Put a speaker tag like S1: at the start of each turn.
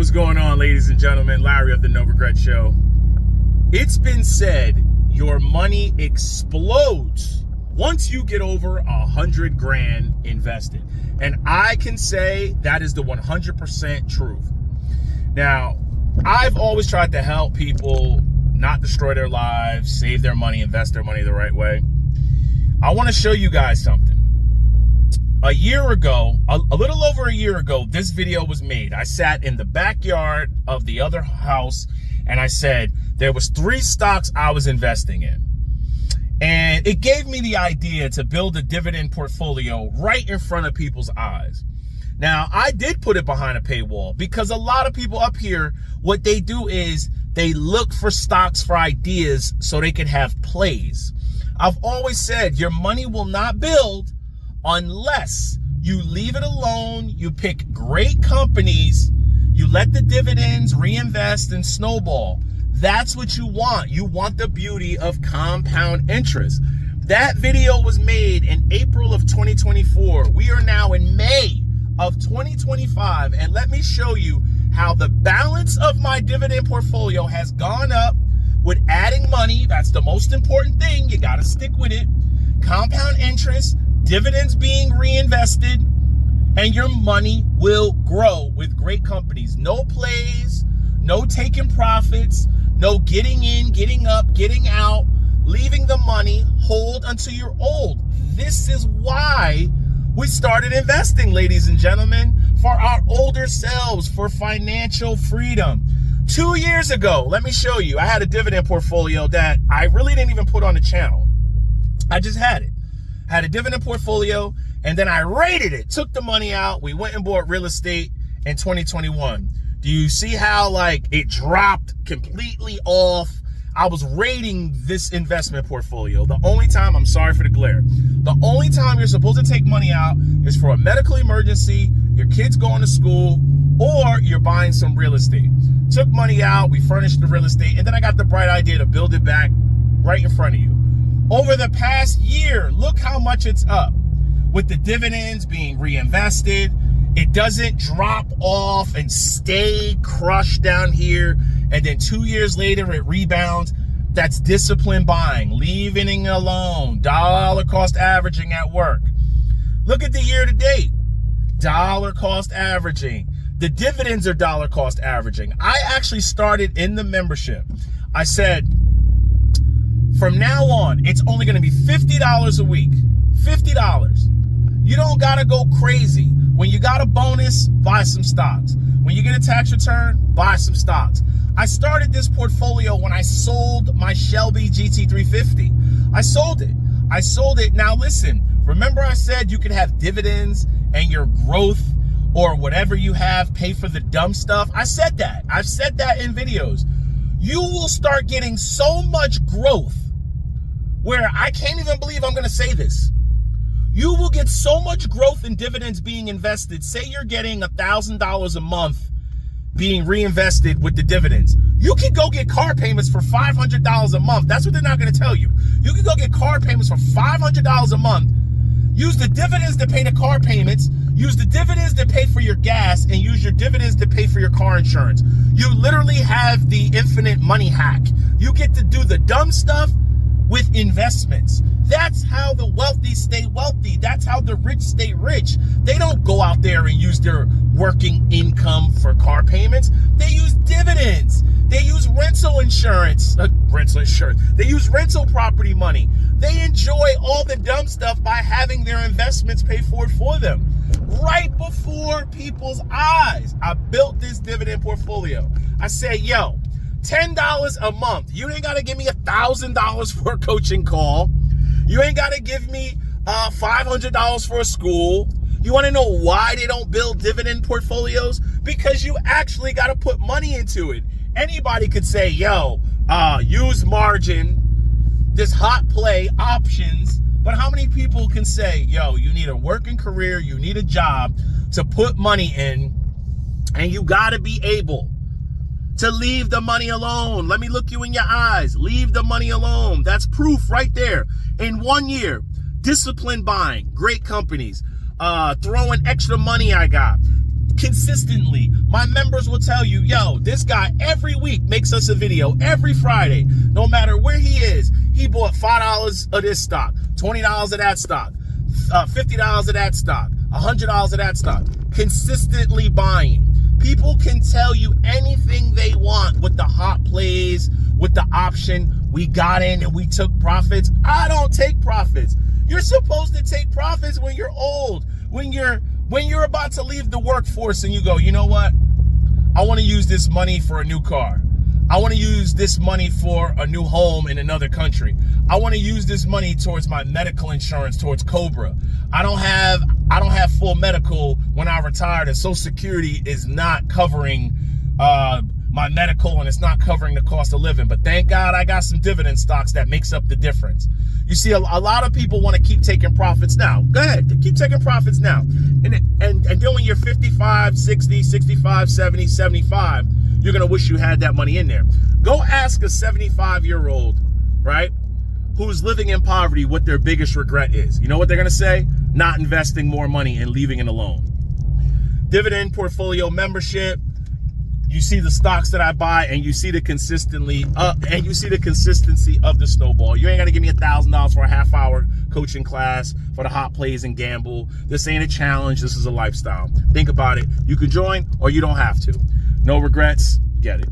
S1: What's going on, ladies and gentlemen? Larry of the No Regret Show. It's been said your money explodes once you get over 100 grand invested. And I can say that is the 100% truth. Now, I've always tried to help people not destroy their lives, save their money, invest their money the right way. I want to show you guys something. A year ago, a little over a year ago, this video was made. I sat in the backyard of the other house and I said there was 3 stocks I was investing in. And it gave me the idea to build a dividend portfolio right in front of people's eyes. Now, I did put it behind a paywall because a lot of people up here, what they do is they look for stocks for ideas so they can have plays. I've always said your money will not build unless you leave it alone, you pick great companies, you let the dividends reinvest and snowball. That's what you want. You want the beauty of compound interest. That video was made in April of 2024. We are now in May of 2025, and let me show you how the balance of my dividend portfolio has gone up with adding money. That's the most important thing. You got to stick with it. Compound interest, dividends being reinvested, and your money will grow with great companies. No plays, no taking profits, no getting in, getting up, getting out, leaving the money, hold until you're old. This is why we started investing, ladies and gentlemen, for our older selves, for financial freedom. 2 years ago, let me show you, I had a dividend portfolio that I really didn't even put on the channel. I just had it. Had a dividend portfolio, and then I rated it, took the money out. We went and bought real estate in 2021. Do you see how like it dropped completely off? I was rating this investment portfolio. The only time, I'm sorry for the glare, the only time you're supposed to take money out is for a medical emergency, your kids going to school, or you're buying some real estate. Took money out, we furnished the real estate, and then I got the bright idea to build it back right in front of you. Over the past year, look how much it's up. With the dividends being reinvested, it doesn't drop off and stay crushed down here, and then 2 years later it rebounds. That's disciplined buying, leaving it alone, dollar cost averaging at work. Look at the year to date, dollar cost averaging. The dividends are dollar cost averaging. I actually started in the membership. I said, from now on, it's only going to be $50 a week. $50. You don't got to go crazy. When you got a bonus, buy some stocks. When you get a tax return, buy some stocks. I started this portfolio when I sold my Shelby GT350. I sold it. Now listen, remember I said you could have dividends and your growth or whatever you have pay for the dumb stuff? I said that. I've said that in videos. You will start getting so much growth where I can't even believe I'm going to say this. You will get so much growth in dividends being invested. Say you're getting $1,000 a month being reinvested with the dividends. You can go get car payments for $500 a month. That's what they're not going to tell you. You can go get car payments for $500 a month. Use the dividends to pay the car payments. Use the dividends to pay for your gas, and use your dividends to pay for your car insurance. You literally have the infinite money hack. You get to do the dumb stuff with investments. That's how the wealthy stay wealthy. That's how the rich stay rich. They don't go out there and use their working income for car payments. They use dividends. They use rental insurance. They use rental property money. They enjoy all the dumb stuff by having their investments pay for it for them. Right before people's eyes, I built this dividend portfolio. I said, yo, $10 a month. You ain't got to give me $1,000 for a coaching call. You ain't got to give me $500 for a school. You want to know why they don't build dividend portfolios? Because you actually got to put money into it. Anybody could say, yo, use margin, this hot play options. But how many people can say, yo, you need a working career, you need a job to put money in, and you got to be able to leave the money alone? Let me look you in your eyes. Leave the money alone. That's proof right there. In 1 year, disciplined buying, great companies, throwing extra money I got, consistently. My members will tell you, yo, this guy every week makes us a video every Friday. No matter where he is, he bought $5 of this stock, $20 of that stock, $50 of that stock, $100 of that stock. Consistently buying. People can tell you anything they want with the hot plays, with the option. We got in and we took profits. I don't take profits. You're supposed to take profits when you're old, when you're about to leave the workforce and you go, you know what? I want to use this money for a new car. I want to use this money for a new home in another country. I want to use this money towards my medical insurance, towards Cobra. I don't have full medical when I retire. The Social Security is not covering my medical, and it's not covering the cost of living. But thank God I got some dividend stocks that makes up the difference. You see, a lot of people want to keep taking profits now. Go ahead, keep taking profits now. And then when you're 55, 60, 65, 70, 75, you're going to wish you had that money in there. Go ask a 75-year-old, right, who's living in poverty what their biggest regret is. You know what they're going to say? Not investing more money and leaving it alone. Dividend portfolio membership. You see the stocks that I buy, and you see the consistency of the snowball. You ain't gonna give me $1,000 for a half-hour coaching class for the hot plays and gamble. This ain't a challenge. This is a lifestyle. Think about it. You can join, or you don't have to. No regrets. Get it.